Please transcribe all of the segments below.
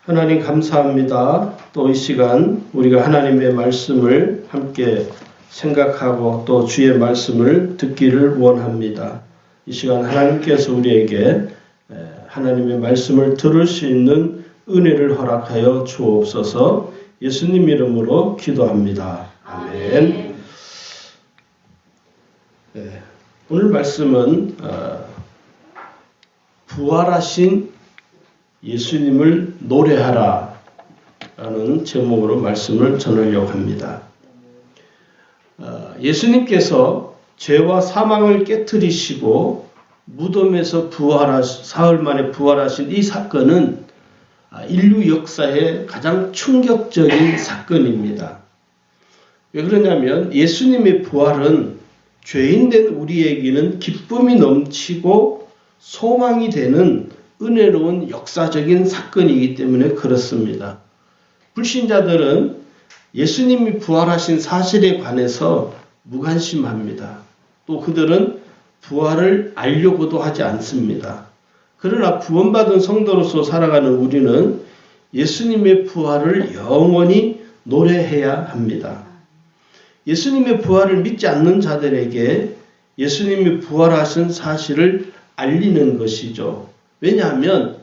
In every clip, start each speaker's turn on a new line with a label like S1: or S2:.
S1: 하나님 감사합니다. 또 이 시간 우리가 하나님의 말씀을 함께 생각하고 또 주의 말씀을 듣기를 원합니다. 이 시간 하나님께서 우리에게 하나님의 말씀을 들을 수 있는 은혜를 허락하여 주옵소서. 예수님 이름으로 기도합니다. 아멘. 오늘 말씀은 부활하신 예수님을 노래하라 라는 제목으로 말씀을 전하려고 합니다. 예수님께서 죄와 사망을 깨뜨리시고 무덤에서 사흘 만에 부활하신 이 사건은 인류 역사의 가장 충격적인 사건입니다. 왜 그러냐면 예수님의 부활은 죄인된 우리에게는 기쁨이 넘치고 소망이 되는 은혜로운 역사적인 사건이기 때문에 그렇습니다. 불신자들은 예수님이 부활하신 사실에 관해서 무관심합니다. 또 그들은 부활을 알려고도 하지 않습니다. 그러나 구원받은 성도로서 살아가는 우리는 예수님의 부활을 영원히 노래해야 합니다. 예수님의 부활을 믿지 않는 자들에게 예수님이 부활하신 사실을 알리는 것이죠. 왜냐하면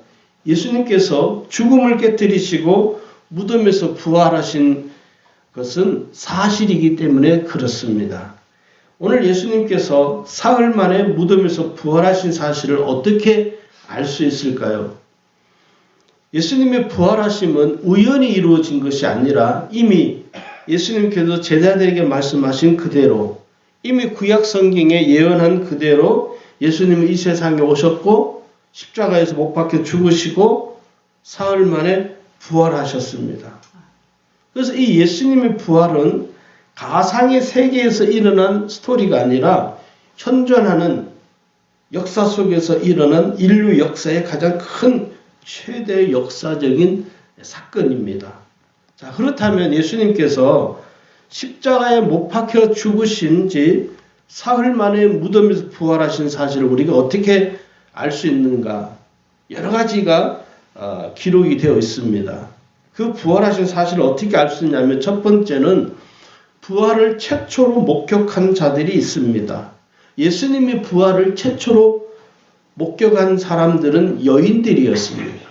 S1: 예수님께서 죽음을 깨뜨리시고 무덤에서 부활하신 것은 사실이기 때문에 그렇습니다. 오늘 예수님께서 사흘 만에 무덤에서 부활하신 사실을 어떻게 알 수 있을까요? 예수님의 부활하심은 우연히 이루어진 것이 아니라 이미 예수님께서 제자들에게 말씀하신 그대로 이미 구약 성경에 예언한 그대로 예수님은 이 세상에 오셨고 십자가에서 못 박혀 죽으시고 사흘 만에 부활하셨습니다. 그래서 이 예수님의 부활은 가상의 세계에서 일어난 스토리가 아니라 현존하는 역사 속에서 일어난 인류 역사의 가장 큰 최대 역사적인 사건입니다. 자, 그렇다면 예수님께서 십자가에 못 박혀 죽으신 지 사흘 만에 무덤에서 부활하신 사실을 우리가 어떻게 알 수 있는가? 여러 가지가 기록이 되어 있습니다. 그 부활하신 사실을 어떻게 알 수 있냐면 첫 번째는 부활을 최초로 목격한 자들이 있습니다. 예수님의 부활을 최초로 목격한 사람들은 여인들이었습니다.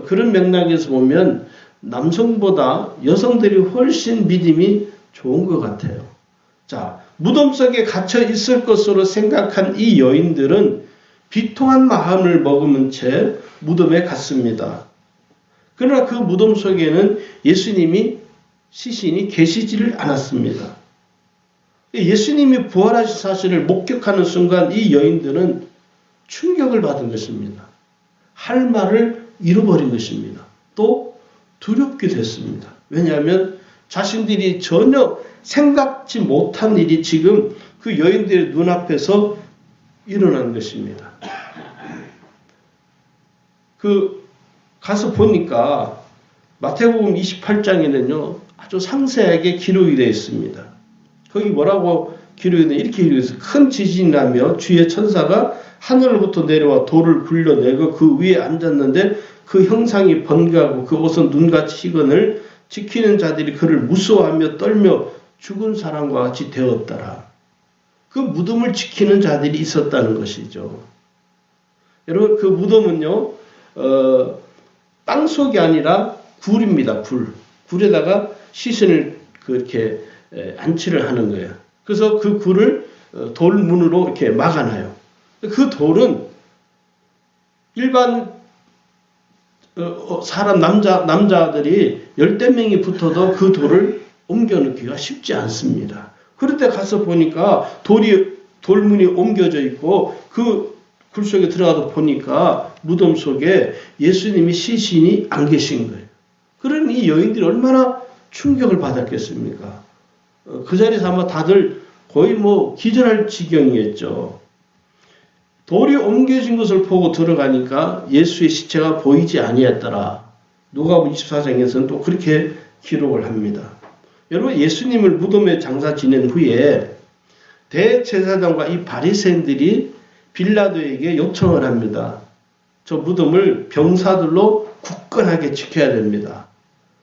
S1: 그런 맥락에서 보면 남성보다 여성들이 훨씬 믿음이 좋은 것 같아요. 자, 무덤 속에 갇혀 있을 것으로 생각한 이 여인들은 비통한 마음을 머금은 채 무덤에 갔습니다. 그러나 그 무덤 속에는 예수님이 시신이 계시지를 않았습니다. 예수님이 부활하신 사실을 목격하는 순간 이 여인들은 충격을 받은 것입니다. 할 말을 잃어버린 것입니다. 또 두렵게 됐습니다. 왜냐하면 자신들이 전혀 생각지 못한 일이 지금 그 여인들의 눈앞에서 일어난 것입니다. 가서 보니까 마태복음 28장에는요, 아주 상세하게 기록이 되어 있습니다. 거기 뭐라고 기록이 되어 이렇게 기록이 있어요. 큰 지진이 나며 주의 천사가 하늘로부터 내려와 돌을 굴려내고 그 위에 앉았는데 그 형상이 번개하고 그 옷은 눈같이 희건을 지키는 자들이 그를 무서워하며 떨며 죽은 사람과 같이 되었더라. 그 무덤을 지키는 자들이 있었다는 것이죠. 여러분, 그 무덤은요, 땅속이 아니라 굴입니다. 굴에다가 시신을 그렇게 안치를 하는 거예요. 그래서 그 굴을 돌문으로 이렇게 막아놔요. 그 돌은 일반 사람 남자들이 10명이 붙어도 그 돌을 옮겨놓기가 쉽지 않습니다. 그럴 때 가서 보니까 돌문이 옮겨져 있고 그 굴 속에 들어가서 보니까 무덤 속에 예수님이 시신이 안 계신 거예요. 그러니 이 여인들이 얼마나 충격을 받았겠습니까? 그 자리에서 아마 다들 거의 기절할 지경이었죠. 돌이 옮겨진 것을 보고 들어가니까 예수의 시체가 보이지 아니했더라. 누가복음 24장에서는 또 그렇게 기록을 합니다. 여러분, 예수님을 무덤에 장사 지낸 후에 대제사장과 이 바리새인들이 빌라도에게 요청을 합니다. 저 무덤을 병사들로 굳건하게 지켜야 됩니다.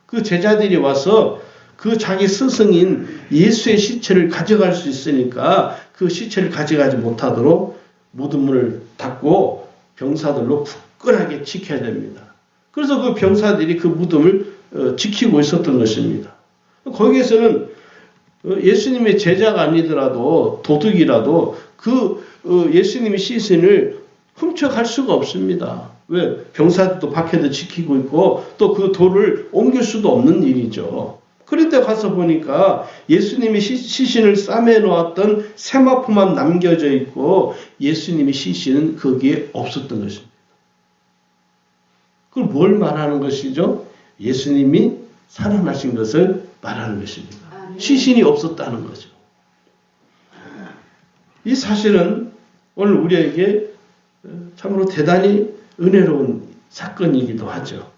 S1: 그 제자들이 와서 그 자기 스승인 예수의 시체를 가져갈 수 있으니까 그 시체를 가져가지 못하도록 무덤을 닫고 병사들로 굳건하게 지켜야 됩니다. 그래서 그 병사들이 그 무덤을 지키고 있었던 것입니다. 거기에서는 예수님의 제자가 아니더라도 도둑이라도 그 예수님의 시신을 훔쳐갈 수가 없습니다. 왜? 병사들도 밖에도 지키고 있고 또 그 돌을 옮길 수도 없는 일이죠. 그런데 가서 보니까 예수님이 시신을 싸매 놓았던 세마포만 남겨져 있고 예수님의 시신은 거기에 없었던 것입니다. 그걸 뭘 말하는 것이죠? 예수님이 살아나신 것을 말하는 것입니다. 시신이 없었다는 거죠. 이 사실은 오늘 우리에게 참으로 대단히 은혜로운 사건이기도 하죠.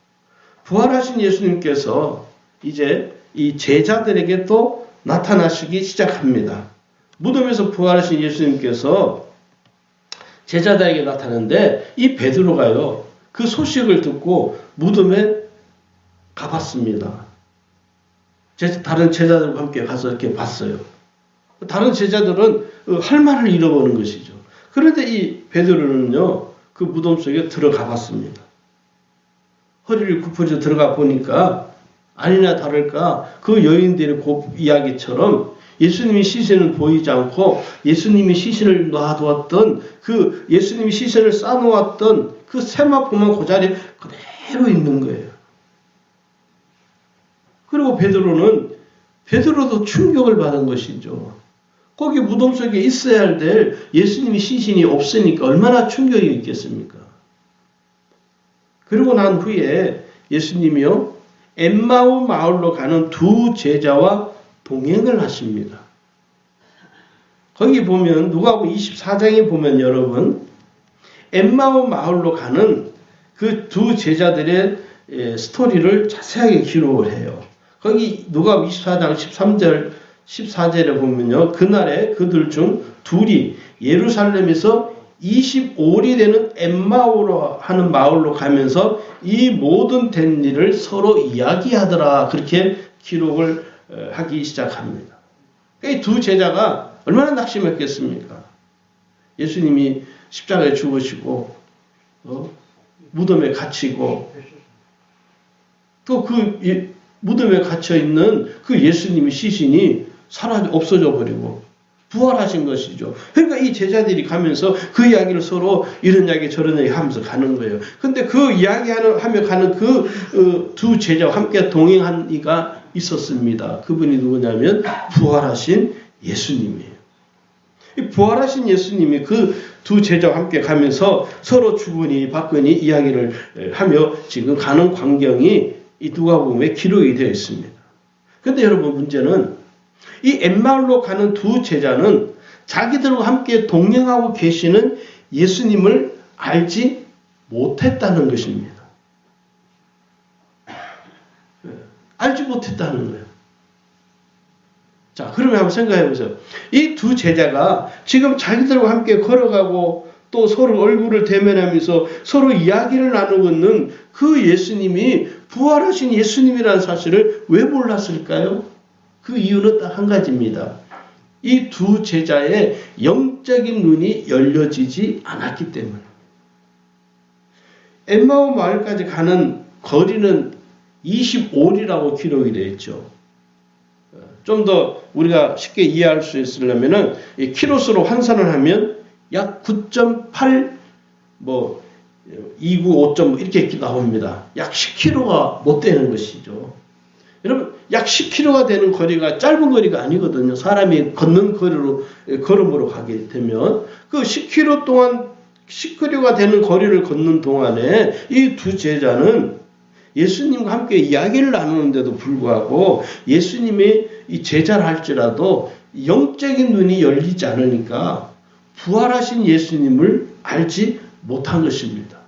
S1: 부활하신 예수님께서 이제 이 제자들에게 또 나타나시기 시작합니다. 무덤에서 부활하신 예수님께서 제자들에게 나타나는데 이 베드로가요. 그 소식을 듣고 무덤에 가봤습니다. 다른 제자들과 함께 가서 이렇게 봤어요. 다른 제자들은 할 말을 잃어버린 것이죠. 그런데 이 베드로는요. 그 무덤 속에 들어가 봤습니다. 허리를 굽혀져 들어가 보니까 아니나 다를까 그 여인들의 이야기처럼 예수님의 시신은 보이지 않고 예수님이 시신을 놔두었던 그 예수님이 시신을 쌓아놓았던 그 세마포만 그 자리에 그대로 있는 거예요. 그리고 베드로도 충격을 받은 것이죠. 거기 무덤 속에 있어야 될 예수님의 시신이 없으니까 얼마나 충격이 있겠습니까? 그리고 난 후에 예수님이요. 엠마오 마을로 가는 두 제자와 동행을 하십니다. 거기 보면 누가복음 24장에 보면 여러분 엠마오 마을로 가는 그 두 제자들의 스토리를 자세하게 기록을 해요. 거기 누가복음 24장 13절 14절에 보면요. 그날에 그들 중 둘이 예루살렘에서 25리 되는 엠마오로 하는 마을로 가면서 이 모든 된 일을 서로 이야기하더라. 그렇게 기록을 하기 시작합니다. 이 두 제자가 얼마나 낙심했겠습니까? 예수님이 십자가에 죽으시고 무덤에 갇히고 또 그 무덤에 갇혀있는 그 예수님의 시신이 없어져 버리고 부활하신 것이죠. 그러니까 이 제자들이 가면서 그 이야기를 서로 이런 이야기 저런 이야기 하면서 가는 거예요. 근데 그 이야기하며 가는 그 두 제자와 함께 동행한 이가 있었습니다. 그분이 누구냐면 부활하신 예수님이에요. 이 부활하신 예수님이 그 두 제자와 함께 가면서 서로 주거니 받거니 이야기를 하며 지금 가는 광경이 이 누가복음에 기록이 되어 있습니다. 그런데 여러분 문제는 이 엠마울로 가는 두 제자는 자기들과 함께 동행하고 계시는 예수님을 알지 못했다는 것입니다. 알지 못했다는 거예요. 자, 그러면 한번 생각해 보세요. 이 두 제자가 지금 자기들과 함께 걸어가고 또 서로 얼굴을 대면하면서 서로 이야기를 나누고 있는 그 예수님이 부활하신 예수님이라는 사실을 왜 몰랐을까요? 그 이유는 딱 한 가지입니다. 이 두 제자의 영적인 눈이 열려지지 않았기 때문에. 엠마오 마을까지 가는 거리는 25리라고 기록이 되어 있죠. 좀 더 우리가 쉽게 이해할 수 있으려면은 이 키로수로 환산을 하면 약 9.8 295. 이렇게 나옵니다. 약 10km가 못 되는 것이죠. 여러분, 약 10km가 되는 거리가 짧은 거리가 아니거든요. 사람이 걷는 걸음으로 가게 되면 그 10km 동안 10km가 되는 거리를 걷는 동안에 이 두 제자는 예수님과 함께 이야기를 나누는데도 불구하고 예수님이 이 제자를 할지라도 영적인 눈이 열리지 않으니까 부활하신 예수님을 알지 못한 것입니다.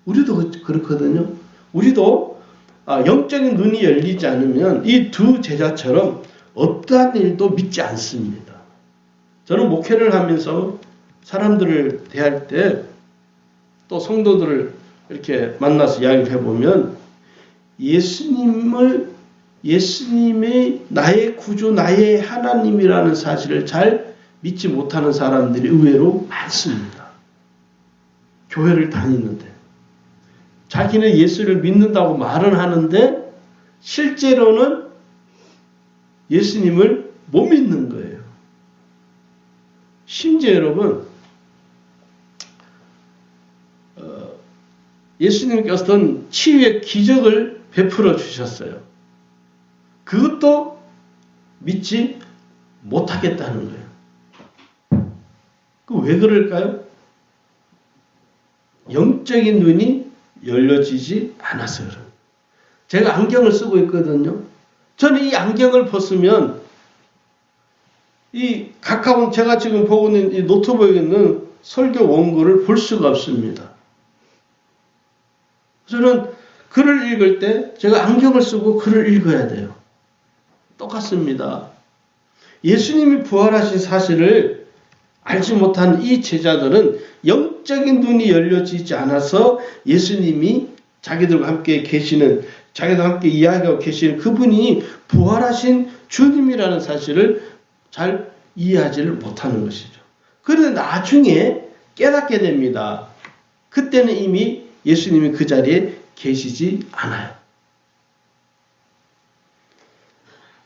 S1: 우리도 그렇거든요. 우리도 영적인 눈이 열리지 않으면 이 두 제자처럼 어떠한 일도 믿지 않습니다. 저는 목회를 하면서 사람들을 대할 때 또 성도들을 이렇게 만나서 이야기를 해보면 예수님의 나의 구주, 나의 하나님이라는 사실을 잘 믿지 못하는 사람들이 의외로 많습니다. 교회를 다니는데 자기는 예수를 믿는다고 말은 하는데 실제로는 예수님을 못 믿는 거예요. 심지어 여러분 예수님께서는 치유의 기적을 베풀어 주셨어요. 그것도 믿지 못하겠다는 거예요. 왜 그럴까요? 영적인 눈이 열려지지 않아서 그래요. 제가 안경을 쓰고 있거든요. 저는 이 안경을 벗으면 이 가까운 제가 지금 보고 있는 이 노트북에 있는 설교 원고를 볼 수가 없습니다. 저는 글을 읽을 때 제가 안경을 쓰고 글을 읽어야 돼요. 똑같습니다. 예수님이 부활하신 사실을 알지 못한 이 제자들은 영적인 눈이 열려지지 않아서 예수님이 자기들과 함께 계시는, 자기들과 함께 이야기하고 계시는 그분이 부활하신 주님이라는 사실을 잘 이해하지를 못하는 것이죠. 그런데 나중에 깨닫게 됩니다. 그때는 이미 예수님이 그 자리에 계시지 않아요.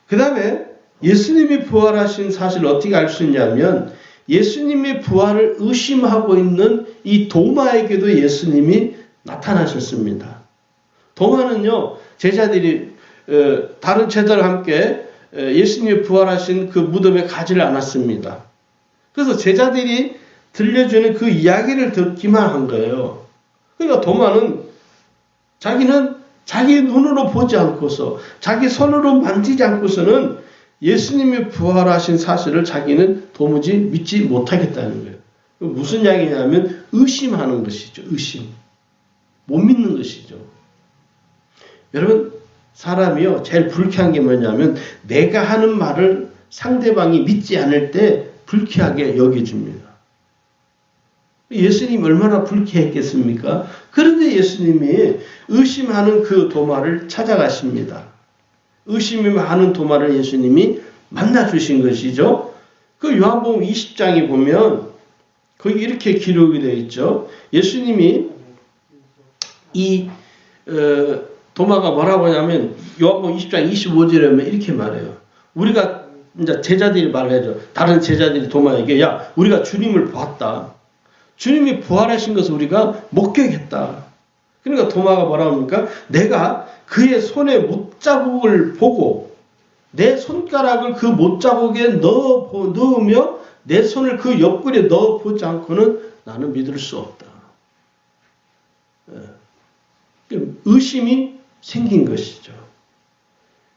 S1: 그 다음에 예수님이 부활하신 사실을 어떻게 알 수 있냐면 예수님의 부활을 의심하고 있는 이 도마에게도 예수님이 나타나셨습니다. 도마는요, 제자들이 다른 제자들과 함께 예수님이 부활하신 그 무덤에 가지를 않았습니다. 그래서 제자들이 들려주는 그 이야기를 듣기만 한 거예요. 그러니까 도마는 자기는 자기 눈으로 보지 않고서 자기 손으로 만지지 않고서는 예수님이 부활하신 사실을 자기는 도무지 믿지 못하겠다는 거예요. 무슨 이야기냐면 의심하는 것이죠. 의심. 못 믿는 것이죠. 여러분 사람이요 제일 불쾌한 게 뭐냐면 내가 하는 말을 상대방이 믿지 않을 때 불쾌하게 여겨집니다. 예수님이 얼마나 불쾌했겠습니까? 그런데 예수님이 의심하는 그 도마를 찾아가십니다. 의심이 많은 도마를 예수님이 만나주신 것이죠. 그 요한복음 20장에 보면 거기 이렇게 기록이 되어 있죠. 예수님이 이 도마가 뭐라고 하냐면 요한복음 20장 25절에 보면 이렇게 말해요. 우리가 이제 제자들이 말해줘. 다른 제자들이 도마에게 야 우리가 주님을 봤다. 주님이 부활하신 것을 우리가 목격했다. 그러니까 도마가 뭐라고 합니까? 내가 그의 손에 못자국을 보고 내 손가락을 그 못자국에 넣으며 내 손을 그 옆구리에 넣어보지 않고는 나는 믿을 수 없다. 의심이 생긴 것이죠.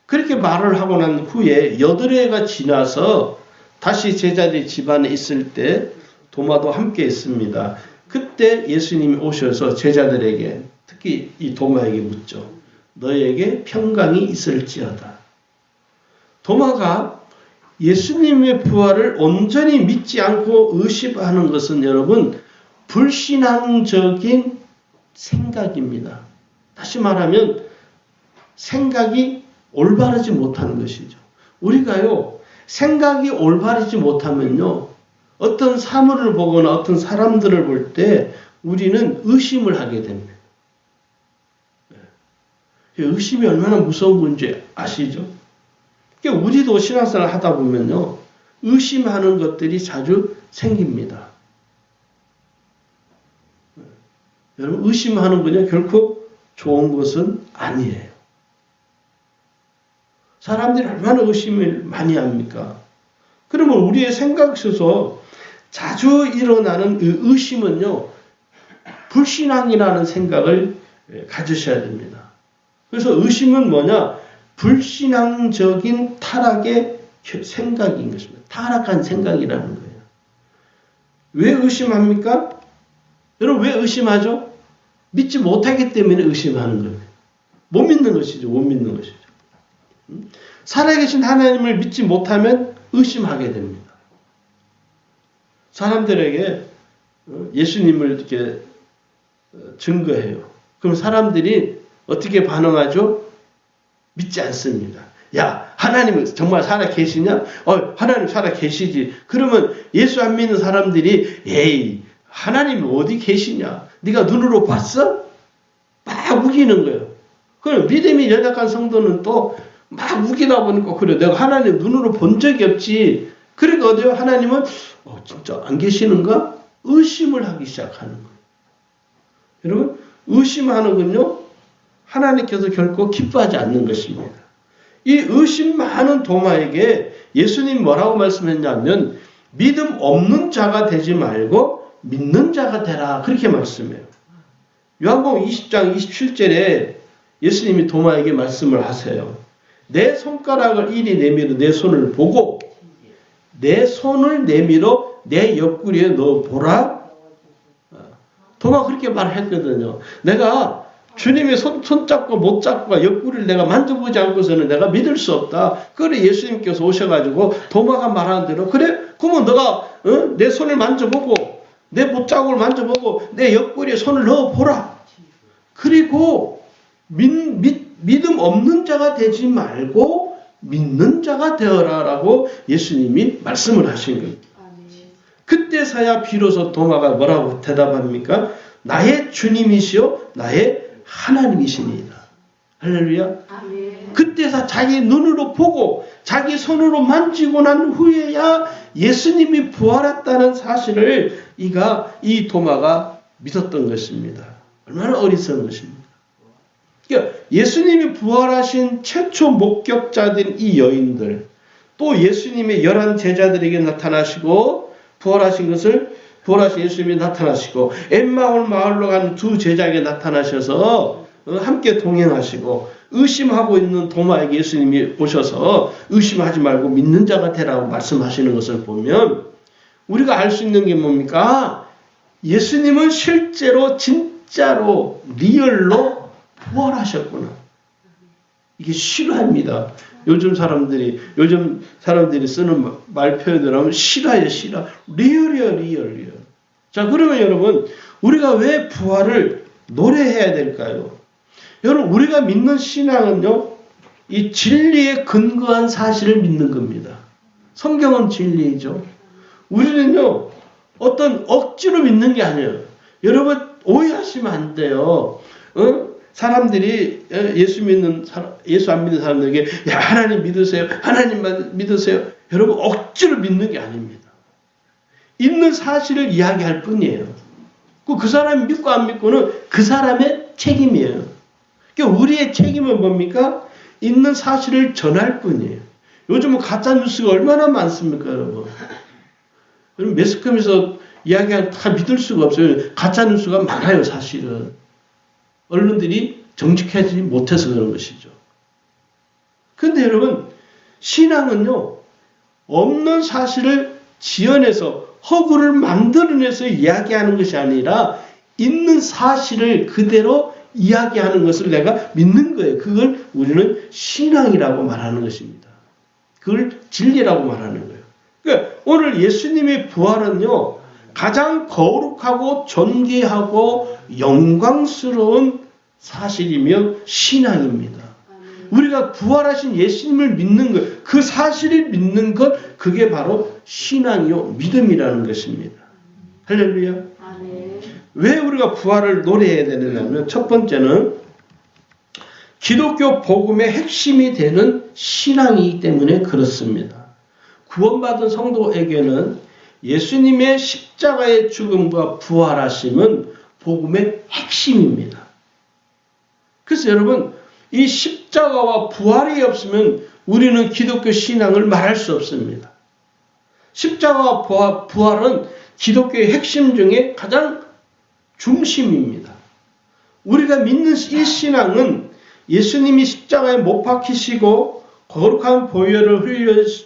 S1: 그렇게 말을 하고 난 후에 8회가 지나서 다시 제자들이 집안에 있을 때 도마도 함께 있습니다. 그때 예수님이 오셔서 제자들에게 특히 이 도마에게 묻죠. 너에게 평강이 있을지어다. 도마가 예수님의 부활을 온전히 믿지 않고 의심하는 것은 여러분 불신앙적인 생각입니다. 다시 말하면 생각이 올바르지 못하는 것이죠. 우리가요 생각이 올바르지 못하면요 어떤 사물을 보거나 어떤 사람들을 볼 때 우리는 의심을 하게 됩니다. 의심이 얼마나 무서운 건지 아시죠? 그러니까 우리도 신앙생활을 하다 보면요 의심하는 것들이 자주 생깁니다. 여러분 의심하는 건요 결코 좋은 것은 아니에요. 사람들이 얼마나 의심을 많이 합니까? 그러면 우리의 생각 속에서 자주 일어나는 의심은요 불신앙이라는 생각을 가지셔야 됩니다. 그래서 의심은 뭐냐? 불신앙적인 타락의 생각인 것입니다. 타락한 생각이라는 거예요. 왜 의심합니까? 여러분 왜 의심하죠? 믿지 못하기 때문에 의심하는 거예요. 못 믿는 것이죠. 못 믿는 것이죠. 살아계신 하나님을 믿지 못하면 의심하게 됩니다. 사람들에게 예수님을 이렇게 증거해요. 그럼 사람들이 어떻게 반응하죠? 믿지 않습니다. 야, 하나님은 정말 살아 계시냐? 하나님 살아 계시지. 그러면 예수 안 믿는 사람들이 에이, 하나님 어디 계시냐? 네가 눈으로 봤어? 막 우기는 거예요. 그럼 믿음이 연약한 성도는 또 막 우기다 보니까 그래, 내가 하나님 눈으로 본 적이 없지. 그러니까 어디요? 하나님은 진짜 안 계시는가? 의심을 하기 시작하는 거예요. 여러분, 의심하는 건요, 하나님께서 결코 기뻐하지 않는 것입니다. 이 의심 많은 도마에게 예수님 뭐라고 말씀했냐면 믿음 없는 자가 되지 말고 믿는 자가 되라, 그렇게 말씀해요. 요한복음 20장 27절에 예수님이 도마에게 말씀을 하세요. 내 손가락을 이리 내밀어 내 손을 보고 내 손을 내밀어 내 옆구리에 넣어보라. 도마 그렇게 말했거든요. 내가 주님의 손 잡고 못 잡고 옆구리를 내가 만져보지 않고서는 내가 믿을 수 없다. 그래 예수님께서 오셔가지고 도마가 말하는 대로 그래? 그러면 너가 내 손을 만져보고 내 못자국을 만져보고 내 옆구리에 손을 넣어보라. 그리고 믿음 없는 자가 되지 말고 믿는 자가 되어라라고 예수님이 말씀을 하신 거예요. 그때서야 비로소 도마가 뭐라고 대답합니까? 나의 주님이시요 나의 하나님이십니다. 할렐루야. 그때서 자기 눈으로 보고 자기 손으로 만지고 난 후에야 예수님이 부활했다는 사실을 이 도마가 믿었던 것입니다. 얼마나 어리석은 것입니다. 그러니까 예수님이 부활하신 최초 목격자된 이 여인들, 또 예수님의 11 제자들에게 나타나시고 부활하신 예수님이 나타나시고 엠마올 마을로 가는 두 제자에게 나타나셔서 함께 동행하시고 의심하고 있는 도마에게 예수님이 오셔서 의심하지 말고 믿는 자가 되라고 말씀하시는 것을 보면 우리가 알 수 있는 게 뭡니까? 예수님은 실제로 진짜로 리얼로 부활하셨구나. 이게 실화입니다. 요즘 사람들이 쓰는 말 표현을 하면 실화예요, 실화. 리얼. 자, 그러면 여러분, 우리가 왜 부활을 노래해야 될까요? 여러분, 우리가 믿는 신앙은요, 이 진리에 근거한 사실을 믿는 겁니다. 성경은 진리이죠. 우리는요, 어떤 억지로 믿는 게 아니에요. 여러분, 오해하시면 안 돼요. 사람들이 예수 안 믿는 사람들에게 야, 하나님 믿으세요. 하나님만 믿으세요. 여러분, 억지로 믿는 게 아닙니다. 있는 사실을 이야기할 뿐이에요. 그 사람이 믿고 안 믿고는 그 사람의 책임이에요. 그러니까 우리의 책임은 뭡니까? 있는 사실을 전할 뿐이에요. 요즘은 가짜 뉴스가 얼마나 많습니까, 여러분? 여러분, 매스컴에서 이야기하면 다 믿을 수가 없어요. 가짜 뉴스가 많아요, 사실은. 언론들이 정직하지 못해서 그런 것이죠. 그런데 여러분, 신앙은요, 없는 사실을 지어내서 허구를 만들어내서 이야기하는 것이 아니라 있는 사실을 그대로 이야기하는 것을 내가 믿는 거예요. 그걸 우리는 신앙이라고 말하는 것입니다. 그걸 진리라고 말하는 거예요. 그러니까 오늘 예수님의 부활은요, 가장 거룩하고 존귀하고 영광스러운 사실이며 신앙입니다. 우리가 부활하신 예수님을 믿는 것, 그 사실을 믿는 것, 그게 바로 신앙이요 믿음이라는 것입니다. 할렐루야. 왜 우리가 부활을 노래해야 되느냐면 첫 번째는 기독교 복음의 핵심이 되는 신앙이기 때문에 그렇습니다. 구원받은 성도에게는 예수님의 십자가의 죽음과 부활하심은 복음의 핵심입니다. 그래서 여러분, 이 십자가와 부활이 없으면 우리는 기독교 신앙을 말할 수 없습니다. 십자가와 부활은 기독교의 핵심 중에 가장 중심입니다. 우리가 믿는 이 신앙은 예수님이 십자가에 못 박히시고 거룩한 보혈을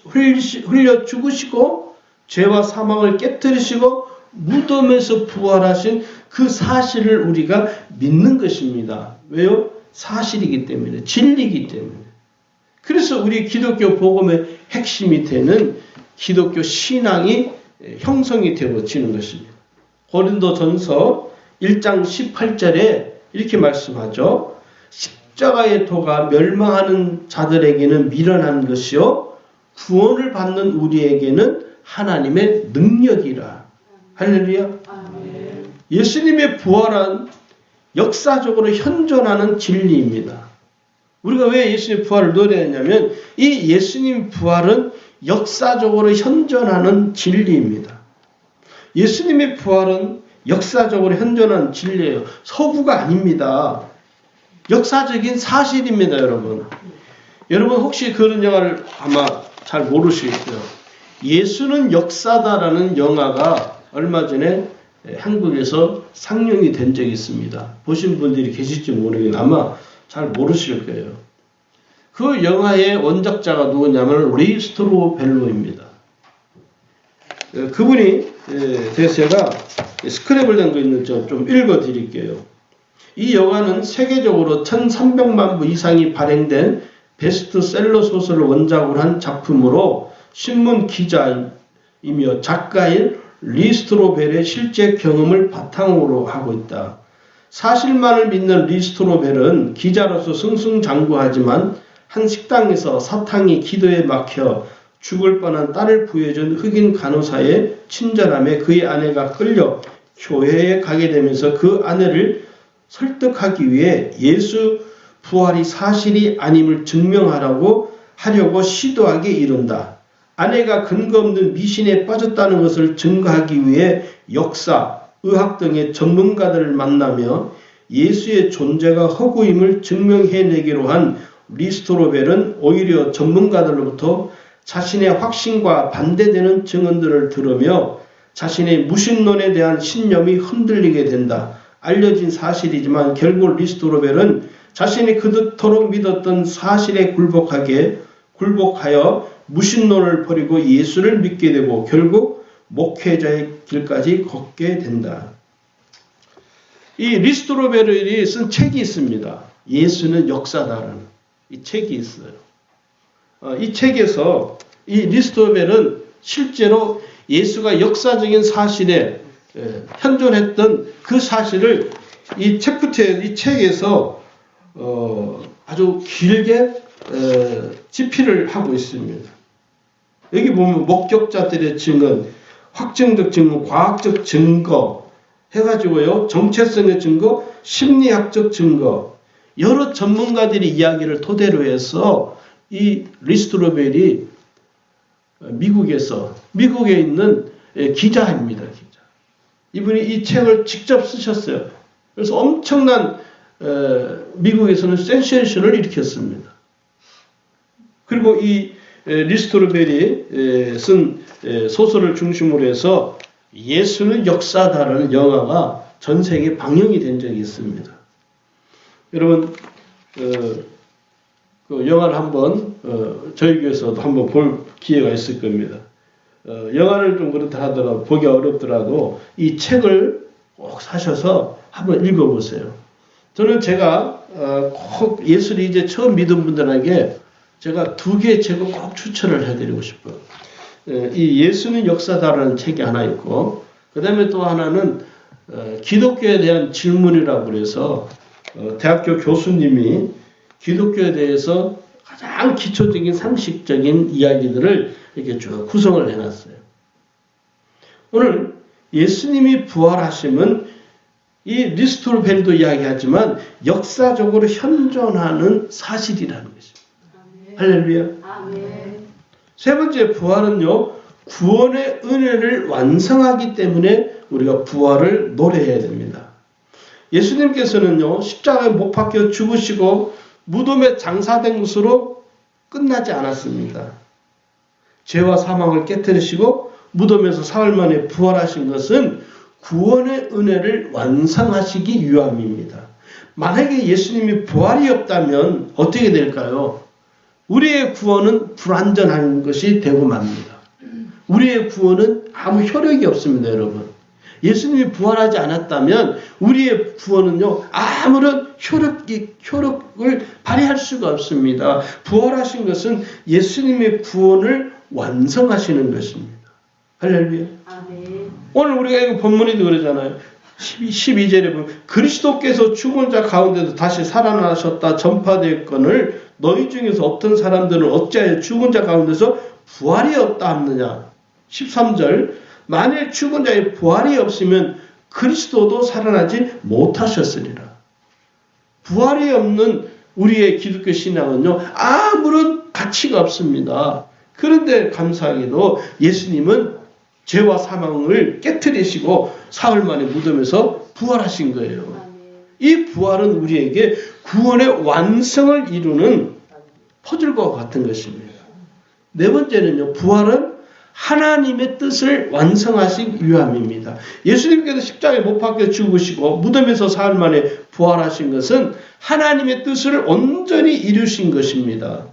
S1: 흘려 죽으시고 죄와 사망을 깨뜨리시고 무덤에서 부활하신 그 사실을 우리가 믿는 것입니다. 왜요? 사실이기 때문에, 진리이기 때문에. 그래서 우리 기독교 복음의 핵심이 되는 기독교 신앙이 형성이 되어지는 것입니다. 고린도전서 1장 18절에 이렇게 말씀하죠. 십자가의 도가 멸망하는 자들에게는 미련한 것이요 구원을 받는 우리에게는 하나님의 능력이라. 할렐루야. 예수님의 부활은 역사적으로 현존하는 진리입니다. 우리가 왜 예수님의 부활을 노래하냐면 이 예수님 부활은 역사적으로 현존하는 진리입니다. 예수님의 부활은 역사적으로 현존하는 진리예요. 서구가 아닙니다. 역사적인 사실입니다, 여러분. 여러분 혹시 그런 영화를 아마 잘 모르시겠어요. 예수는 역사다라는 영화가 얼마 전에 한국에서 상영이 된 적이 있습니다. 보신 분들이 계실지 모르겠는데 아마 잘 모르실 거예요. 그 영화의 원작자가 누구냐면 리스토로 벨로입니다. 그분이 대해서 제가 스크랩을 된 거 있는 좀 읽어드릴게요. 이 영화는 세계적으로 1300만 부 이상이 발행된 베스트셀러 소설을 원작으로 한 작품으로 신문 기자이며 작가인 리스토로벨의 실제 경험을 바탕으로 하고 있다. 사실만을 믿는 리스토로벨은 기자로서 승승장구하지만 한 식당에서 사탕이 기도에 막혀 죽을 뻔한 딸을 부여준 흑인 간호사의 친절함에 그의 아내가 끌려 교회에 가게 되면서 그 아내를 설득하기 위해 예수 부활이 사실이 아님을 증명하려고 시도하게 이른다. 아내가 근거 없는 미신에 빠졌다는 것을 증거하기 위해 역사, 의학 등의 전문가들을 만나며 예수의 존재가 허구임을 증명해내기로 한 리스토로벨은 오히려 전문가들로부터 자신의 확신과 반대되는 증언들을 들으며 자신의 무신론에 대한 신념이 흔들리게 된다. 알려진 사실이지만 결국 리스토로벨은 자신이 그토록 믿었던 사실에 굴복하여 무신론을 버리고 예수를 믿게 되고 결국 목회자의 길까지 걷게 된다. 이 리스토로벨이 쓴 책이 있습니다. 예수는 역사다라는 이 책이 있어요. 이 책에서 이 리스토로벨은 실제로 예수가 역사적인 사실에 현존했던 그 사실을 이 책에서 아주 길게 집필을 하고 있습니다. 여기 보면 목격자들의 증언, 확증적 증거, 과학적 증거 해가지고요, 정체성의 증거, 심리학적 증거, 여러 전문가들의 이야기를 토대로 해서 이 리스토로벨이 미국에 있는 기자입니다. 기자. 이분이 이 책을 직접 쓰셨어요. 그래서 엄청난 미국에서는 센세이션을 일으켰습니다. 그리고 이 리스토로벨이 쓴 소설을 중심으로 해서 예수는 역사다라는 영화가 전 세계에 방영이 된 적이 있습니다. 여러분 그 영화를 한번 저희 교회에서도 한번 볼 기회가 있을 겁니다. 영화를 좀 그렇다 하더라도 보기 어렵더라도 이 책을 꼭 사셔서 한번 읽어보세요. 저는 제가 꼭 예수를 이제 처음 믿은 분들에게 제가 두 개의 책을 꼭 추천을 해드리고 싶어요. 이 예수는 역사다라는 책이 하나 있고 그 다음에 또 하나는 기독교에 대한 질문이라고 그래서 대학교 교수님이 기독교에 대해서 가장 기초적인 상식적인 이야기들을 이렇게 쭉 구성을 해놨어요. 오늘 예수님이 부활하심은 이 리스토로벨도 이야기하지만 역사적으로 현존하는 사실이라는 것입니다. 할렐루야. 아멘. 세 번째 부활은요, 구원의 은혜를 완성하기 때문에 우리가 부활을 노래해야 됩니다. 예수님께서는요, 십자가에 못 박혀 죽으시고 무덤에 장사된 것으로 끝나지 않았습니다. 죄와 사망을 깨뜨리시고 무덤에서 사흘 만에 부활하신 것은 구원의 은혜를 완성하시기 위함입니다. 만약에 예수님이 부활이 없다면 어떻게 될까요? 우리의 구원은 불완전한 것이 되고 맙니다. 우리의 구원은 아무 효력이 없습니다, 여러분. 예수님이 부활하지 않았다면 우리의 구원은요, 아무런 효력을 발휘할 수가 없습니다. 부활하신 것은 예수님의 구원을 완성하시는 것입니다. 할렐루야. 아멘. 오늘 우리가 이거 본문에도 그러잖아요. 12절에 보면 그리스도께서 죽은 자 가운데서 다시 살아나셨다 전파되었거늘 너희 중에서 어떤 사람들은 어찌하여 죽은 자 가운데서 부활이 없다 하느냐. 13절 만일 죽은 자의 부활이 없으면 그리스도도 살아나지 못하셨으리라. 부활이 없는 우리의 기독교 신앙은요, 아무런 가치가 없습니다. 그런데 감사하게도 예수님은 죄와 사망을 깨트리시고 사흘 만에 무덤에서 부활하신 거예요. 이 부활은 우리에게 구원의 완성을 이루는 퍼즐과 같은 것입니다. 네 번째는요, 부활은 하나님의 뜻을 완성하신 위함입니다. 예수님께서 십자가에 못 박혀 죽으시고 무덤에서 사흘 만에 부활하신 것은 하나님의 뜻을 온전히 이루신 것입니다.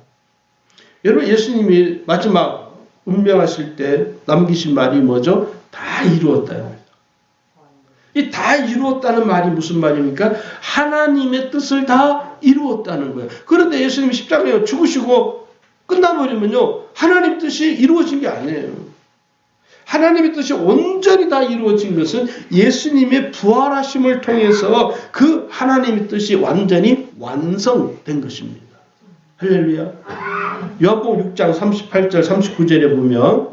S1: 여러분, 예수님이 마지막 운명하실 때 남기신 말이 뭐죠? 다 이루었다. 이 다 이루었다는 말이 무슨 말입니까? 하나님의 뜻을 다 이루었다는 거예요. 그런데 예수님이 십자가에 죽으시고 끝나버리면요, 하나님 뜻이 이루어진 게 아니에요. 하나님의 뜻이 온전히 다 이루어진 것은 예수님의 부활하심을 통해서 그 하나님의 뜻이 완전히 완성된 것입니다. 할렐루야. 요한복음 6장 38절 39절에 보면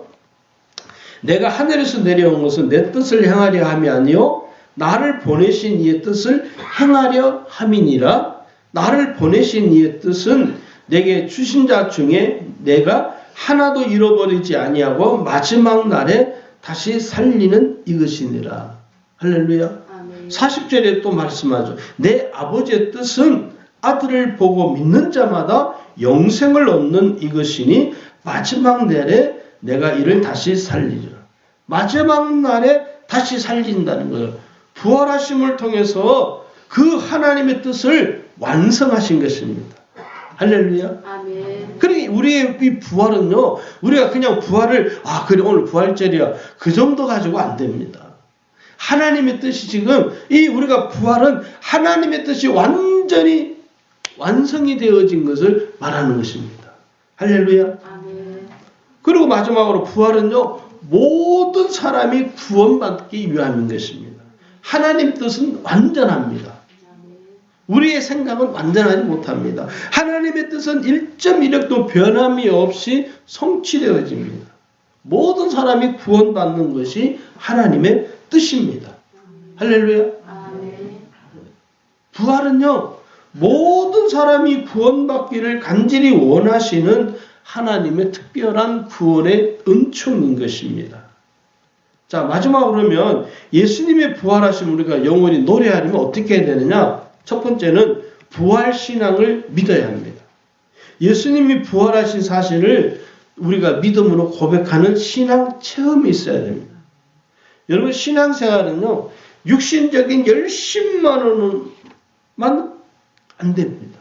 S1: 내가 하늘에서 내려온 것은 내 뜻을 행하려 함이 아니요 나를 보내신 이의 뜻을 행하려 함이니라. 나를 보내신 이의 뜻은 내게 주신 자 중에 내가 하나도 잃어버리지 아니하고 마지막 날에 다시 살리는 이것이니라. 할렐루야. 40절에 또 말씀하죠. 내 아버지의 뜻은 아들을 보고 믿는 자마다 영생을 얻는 이것이니 마지막 날에 내가 이를 다시 살리리라. 마지막 날에 다시 살린다는 거예요. 부활하심을 통해서 그 하나님의 뜻을 완성하신 것입니다. 할렐루야. 아멘. 그러니까 우리의 이 부활은요, 우리가 그냥 부활을, 그래, 오늘 부활절이야. 그 정도 가지고 안 됩니다. 하나님의 뜻이 지금, 우리가 부활은 하나님의 뜻이 완전히 완성이 되어진 것을 말하는 것입니다. 할렐루야. 아멘. 그리고 마지막으로 부활은요, 모든 사람이 구원받기 위함인 것입니다. 하나님 뜻은 완전합니다. 우리의 생각은 완전하지 못합니다. 하나님의 뜻은 1.1획도 변함이 없이 성취되어집니다. 모든 사람이 구원받는 것이 하나님의 뜻입니다. 할렐루야. 부활은요, 모든 사람이 구원받기를 간절히 원하시는 하나님의 특별한 구원의 은총인 것입니다. 자, 마지막으로 그러면 예수님의 부활하심 우리가 영원히 노래하려면 어떻게 해야 되느냐? 첫 번째는 부활신앙을 믿어야 합니다. 예수님이 부활하신 사실을 우리가 믿음으로 고백하는 신앙 체험이 있어야 됩니다. 여러분, 신앙생활은요, 육신적인 열심만으로만 안 됩니다.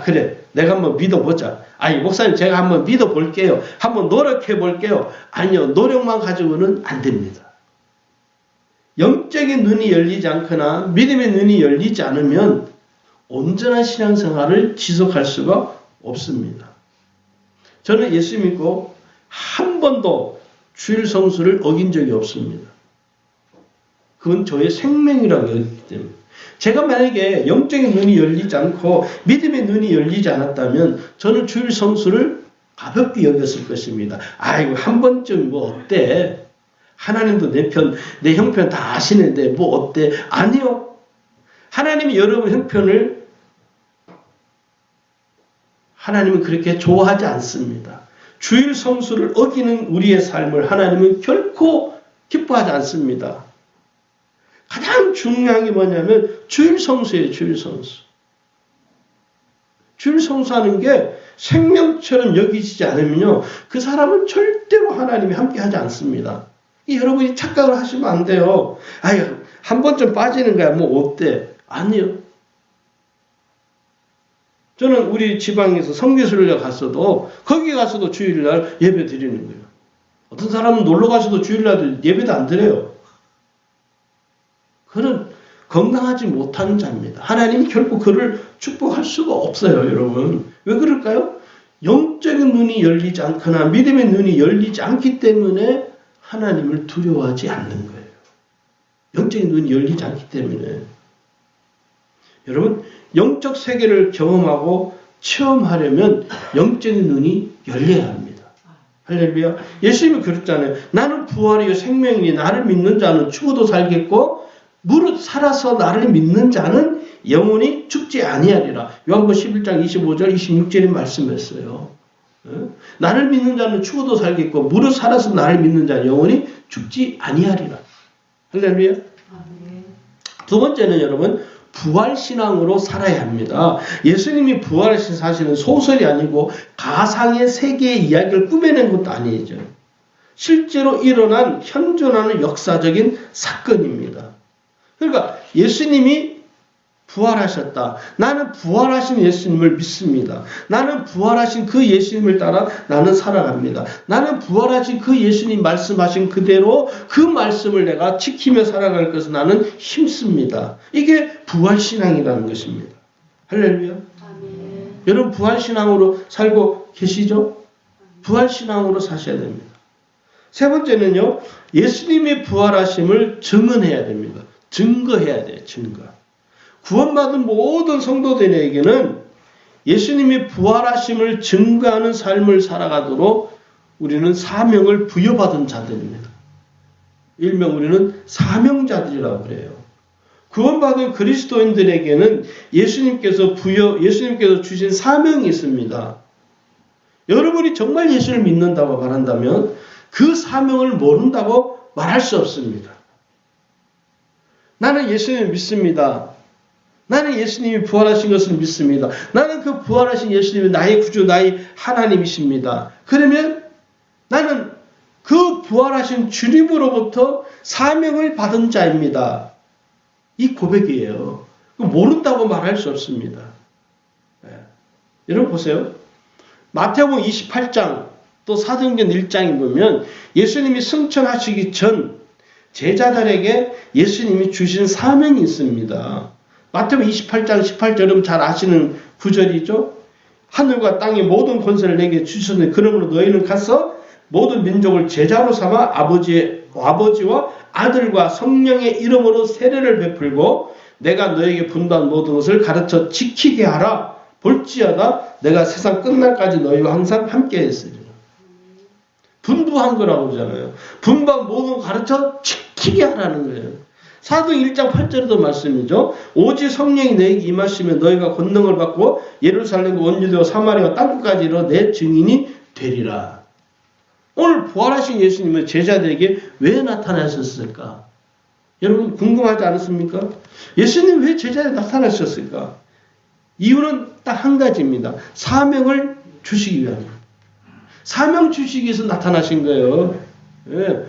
S1: 그래, 내가 한번 믿어보자. 목사님, 제가 한번 믿어볼게요. 한번 노력해볼게요. 아니요, 노력만 가지고는 안 됩니다. 영적인 눈이 열리지 않거나 믿음의 눈이 열리지 않으면 온전한 신앙생활을 지속할 수가 없습니다. 저는 예수 믿고 한 번도 주일 성수를 어긴 적이 없습니다. 그건 저의 생명이라고 여기기 때문에. 제가 만약에 영적인 눈이 열리지 않고 믿음의 눈이 열리지 않았다면 저는 주일 성수를 가볍게 여겼을 것입니다. 한 번쯤 뭐 어때? 하나님도 내 형편 다 아시는데 뭐 어때? 아니요. 하나님이 여러분 형편을 하나님은 그렇게 좋아하지 않습니다. 주일 성수를 어기는 우리의 삶을 하나님은 결코 기뻐하지 않습니다. 가장 중요한 게 뭐냐면 주일 성수예요. 주일 성수. 주일 성수하는 게 생명처럼 여기지지 않으면요, 그 사람은 절대로 하나님이 함께하지 않습니다. 여러분이 착각을 하시면 안 돼요. 한 번쯤 빠지는 거야. 뭐 어때? 아니요. 저는 우리 지방에서 성교수를 갔어도 거기 가서도 주일날 예배 드리는 거예요. 어떤 사람은 놀러 가서도 주일날 예배도 안 드려요. 그는 건강하지 못한 자입니다. 하나님이 결코 그를 축복할 수가 없어요, 여러분. 왜 그럴까요? 영적인 눈이 열리지 않거나 믿음의 눈이 열리지 않기 때문에 하나님을 두려워하지 않는 거예요. 영적인 눈이 열리지 않기 때문에. 여러분, 영적 세계를 경험하고 체험하려면 영적인 눈이 열려야 합니다. 할렐루야. 예수님이 그랬잖아요. 나는 부활이요 생명이니 나를 믿는 자는 죽어도 살겠고 무릇 살아서 나를 믿는 자는 영원히 죽지 아니하리라. 요한복음 11장 25절 26절에 말씀했어요. 나를 믿는 자는 죽어도 살겠고 무릇 살아서 나를 믿는 자는 영원히 죽지 아니하리라. 할렐루야. 두 번째는 여러분 부활신앙으로 살아야 합니다. 예수님이 부활하신 사실은 소설이 아니고 가상의 세계의 이야기를 꾸며낸 것도 아니죠. 실제로 일어난 현존하는 역사적인 사건입니다. 그러니까 예수님이 부활하셨다. 나는 부활하신 예수님을 믿습니다. 나는 부활하신 그 예수님을 따라 나는 살아갑니다. 나는 부활하신 그 예수님 말씀하신 그대로 그 말씀을 내가 지키며 살아갈 것을 나는 힘씁니다. 이게 부활신앙이라는 것입니다. 할렐루야. 아멘. 여러분 부활신앙으로 살고 계시죠? 부활신앙으로 사셔야 됩니다. 세 번째는요. 예수님의 부활하심을 증언해야 됩니다. 증거해야 돼요. 증거. 구원받은 모든 성도들에게는 예수님이 부활하심을 증거하는 삶을 살아가도록 우리는 사명을 부여받은 자들입니다. 일명 우리는 사명자들이라고 그래요. 구원받은 그리스도인들에게는 예수님께서 주신 사명이 있습니다. 여러분이 정말 예수를 믿는다고 말한다면 그 사명을 모른다고 말할 수 없습니다. 나는 예수님을 믿습니다. 나는 예수님이 부활하신 것을 믿습니다. 나는 그 부활하신 예수님이 나의 구주, 나의 하나님이십니다. 그러면 나는 그 부활하신 주님으로부터 사명을 받은 자입니다. 이 고백이에요. 모른다고 말할 수 없습니다. 네. 여러분 보세요. 마태복음 28장 또 사도행전 1장에 보면 예수님이 승천하시기 전 제자들에게 예수님이 주신 사명이 있습니다. 마태복음 28장 18절은 잘 아시는 구절이죠. 하늘과 땅의 모든 권세를 내게 주셨으니 그러므로 너희는 가서 모든 민족을 제자로 삼아 아버지와 아들과 성령의 이름으로 세례를 베풀고 내가 너에게 분부한 모든 것을 가르쳐 지키게 하라. 볼지어다 내가 세상 끝날까지 너희와 항상 함께 했으리라. 분부한 거라고 그러잖아요. 분부한 모든 걸 가르쳐 지키게 하라는 거예요. 사도행 1장 8절에도 말씀이죠. 오직 성령이 너에게 임하시면 너희가 권능을 받고 예루살렘과 온 유대와 사마리아와 땅끝까지 이르러 내 증인이 되리라. 오늘 부활하신 예수님은 제자들에게 왜 나타나셨을까? 여러분 궁금하지 않습니까? 예수님 왜 제자들에게 나타나셨을까? 이유는 딱 한 가지입니다. 사명을 주시기 위함입니다. 사명 주시기 위해서 나타나신 거예요. 예.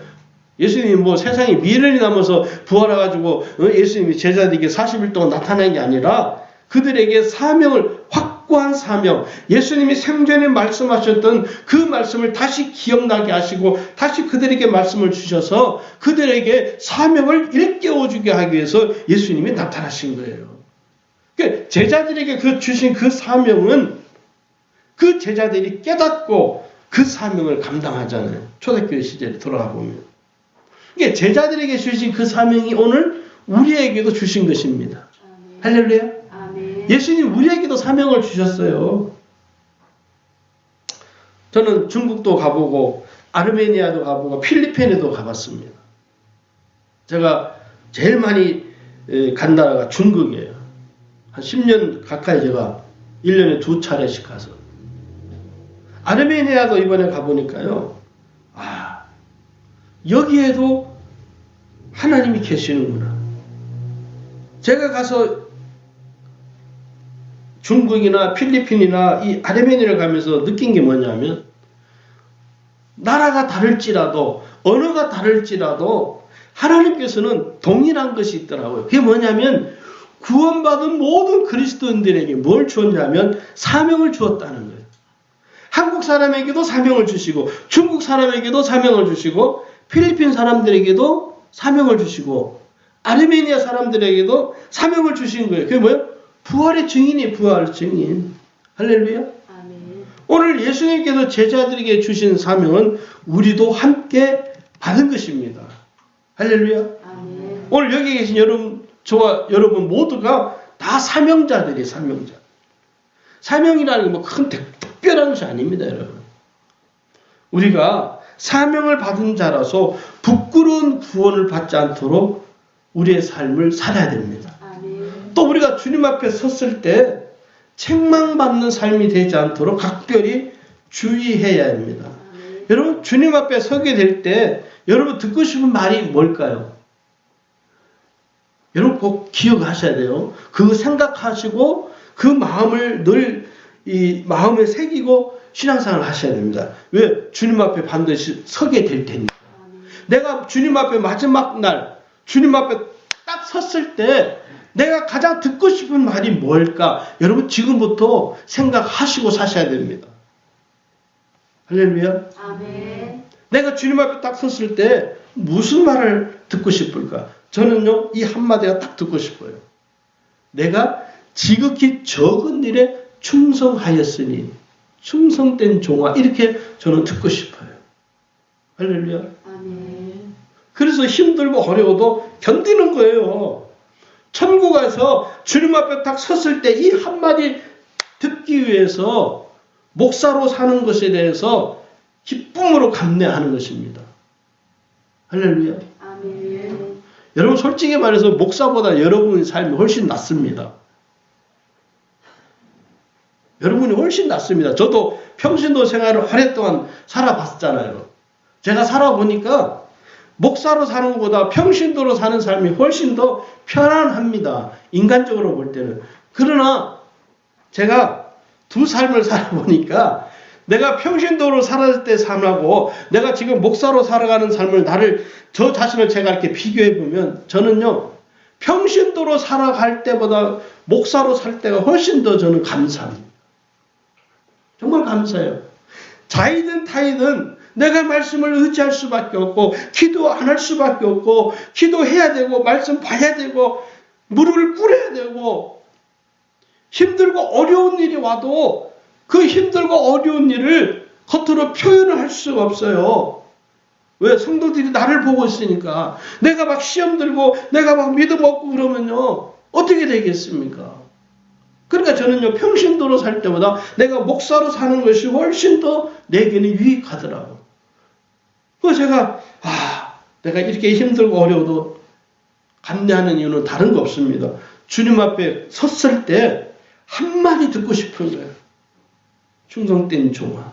S1: 예수님이 뭐 세상에 미련이 남아서 부활해가지고 예수님이 제자들에게 40일 동안 나타난 게 아니라 그들에게 사명을, 확고한 사명, 예수님이 생전에 말씀하셨던 그 말씀을 다시 기억나게 하시고 다시 그들에게 말씀을 주셔서 그들에게 사명을 일깨워주게 하기 위해서 예수님이 나타나신 거예요. 그러니까 제자들에게 주신 그 사명은 그 제자들이 깨닫고 그 사명을 감당하잖아요. 초대교회 시절에 돌아가 보면. 그러니까 제자들에게 주신 그 사명이 오늘 우리에게도 주신 것입니다. 아멘. 할렐루야. 아멘. 예수님 우리에게도 사명을 주셨어요. 저는 중국도 가보고 아르메니아도 가보고 필리핀에도 가봤습니다. 제가 제일 많이 간 나라가 중국이에요. 한 10년 가까이 제가 1년에 2차례씩 가서. 아르메니아도 이번에 가보니까요. 여기에도 하나님이 계시는구나. 제가 가서 중국이나 필리핀이나 이 아르메니아를 가면서 느낀 게 뭐냐면 나라가 다를지라도 언어가 다를지라도 하나님께서는 동일한 것이 있더라고요. 그게 뭐냐면 구원받은 모든 그리스도인들에게 뭘 주었냐면 사명을 주었다는 거예요. 한국 사람에게도 사명을 주시고 중국 사람에게도 사명을 주시고 필리핀 사람들에게도 사명을 주시고 아르메니아 사람들에게도 사명을 주신 거예요. 그게 뭐예요? 부활의 증인이에요. 부활의 증인. 할렐루야. 아멘. 오늘 예수님께서 제자들에게 주신 사명은 우리도 함께 받은 것입니다. 할렐루야. 아멘. 오늘 여기 계신 여러분, 저와 여러분 모두가 다 사명자들이에요. 사명자. 사명이라는 게 뭐 큰 특별한 것이 아닙니다, 여러분. 우리가 사명을 받은 자라서 부끄러운 구원을 받지 않도록 우리의 삶을 살아야 됩니다. 또 우리가 주님 앞에 섰을 때 책망받는 삶이 되지 않도록 각별히 주의해야 합니다. 여러분, 주님 앞에 서게 될 때 여러분 듣고 싶은 말이 뭘까요? 여러분 꼭 기억하셔야 돼요. 그거 생각하시고 그 마음을 늘 이 마음에 새기고 신앙생활을 하셔야 됩니다. 왜? 주님 앞에 반드시 서게 될 테니까. 내가 주님 앞에 마지막 날 주님 앞에 딱 섰을 때 내가 가장 듣고 싶은 말이 뭘까? 여러분 지금부터 생각하시고 사셔야 됩니다. 할렐루야.
S2: 아멘.
S1: 내가 주님 앞에 딱 섰을 때 무슨 말을 듣고 싶을까? 저는요, 이 한마디가 딱 듣고 싶어요. 내가 지극히 적은 일에 충성하였으니 충성된 종아, 이렇게 저는 듣고 싶어요. 할렐루야.
S2: 아멘.
S1: 그래서 힘들고 어려워도 견디는 거예요. 천국에서 주님 앞에 딱 섰을 때 이 한마디 듣기 위해서 목사로 사는 것에 대해서 기쁨으로 감내하는 것입니다. 할렐루야.
S2: 아멘.
S1: 여러분 솔직히 말해서 목사보다 여러분의 삶이 훨씬 낫습니다. 여러분이 훨씬 낫습니다. 저도 평신도 생활을 오랫동안 살아봤잖아요. 제가 살아보니까 목사로 사는 것보다 평신도로 사는 삶이 훨씬 더 편안합니다. 인간적으로 볼 때는. 그러나 제가 두 삶을 살아보니까 내가 평신도로 살았을 때 삶하고 내가 지금 목사로 살아가는 삶을 저 자신을 제가 이렇게 비교해보면 저는요, 평신도로 살아갈 때보다 목사로 살 때가 훨씬 더 저는 감사합니다. 정말 감사해요. 자이든 타이든 내가 말씀을 의지할 수밖에 없고 기도 안 할 수밖에 없고 기도해야 되고 말씀 봐야 되고 무릎을 꿇어야 되고 힘들고 어려운 일이 와도 그 힘들고 어려운 일을 겉으로 표현을 할 수가 없어요. 왜? 성도들이 나를 보고 있으니까. 내가 막 시험 들고 내가 막 믿음 없고 그러면요 어떻게 되겠습니까? 그러니까 저는요, 평신도로 살 때보다 내가 목사로 사는 것이 훨씬 더 내게는 유익하더라고. 그래서 제가, 내가 이렇게 힘들고 어려워도 감내하는 이유는 다른 거 없습니다. 주님 앞에 섰을 때 한마디 듣고 싶은 거예요. 충성된 종아,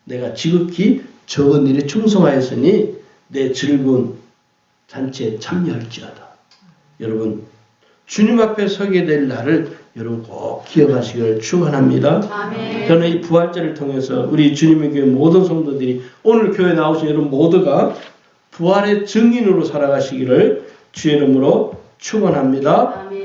S1: 내가 지극히 적은 일에 충성하였으니 내 즐거운 잔치에 참여할지어다. 여러분, 주님 앞에 서게 될 날을 여러분 꼭 기억하시기를 축원합니다.
S2: 아멘.
S1: 저는 이 부활절을 통해서 우리 주님의 교회 모든 성도들이 오늘 교회 나오신 여러분 모두가 부활의 증인으로 살아가시기를 주의 이름으로 축원합니다.
S2: 아멘.